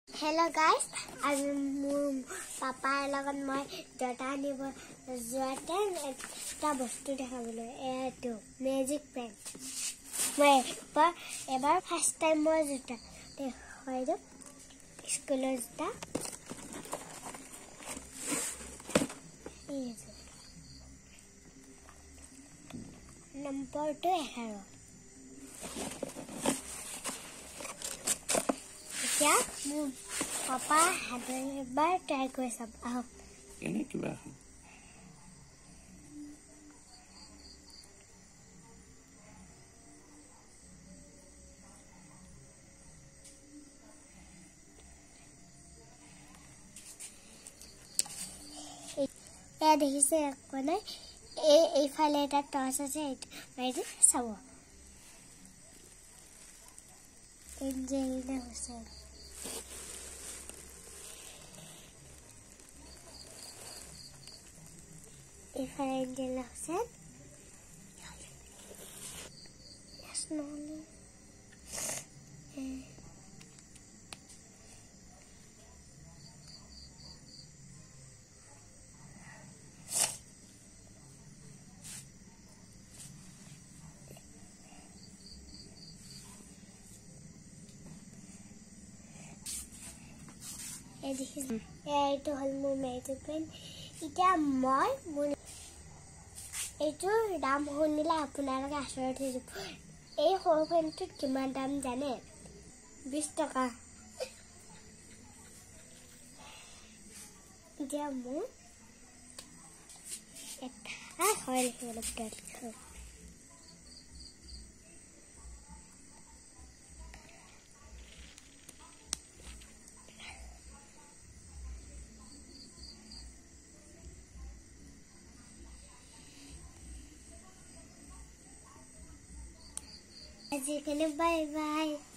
Hello guys, I'm Papa and my daughter never Jordan and Tabos to the Hamlet to magic pen. My ever first time was it the Hoydo Schoolers number 2 hero. Yeah, Papa had a bad try to some out. Yeah, he said, when if I let that toss it, right? So, Angelina said. If I Angela said, yes, no. এইটো হল মোৰ magic PAN এতিয়া মই এইটো দাম শুনিলে আপোনালোকে আচৰিত হৈ যাব এই সৰু পেনটোত কিমান দাম জানে 20 টকা এতিয়া মোৰ এটা হয় অলপ দেখো Bye bye.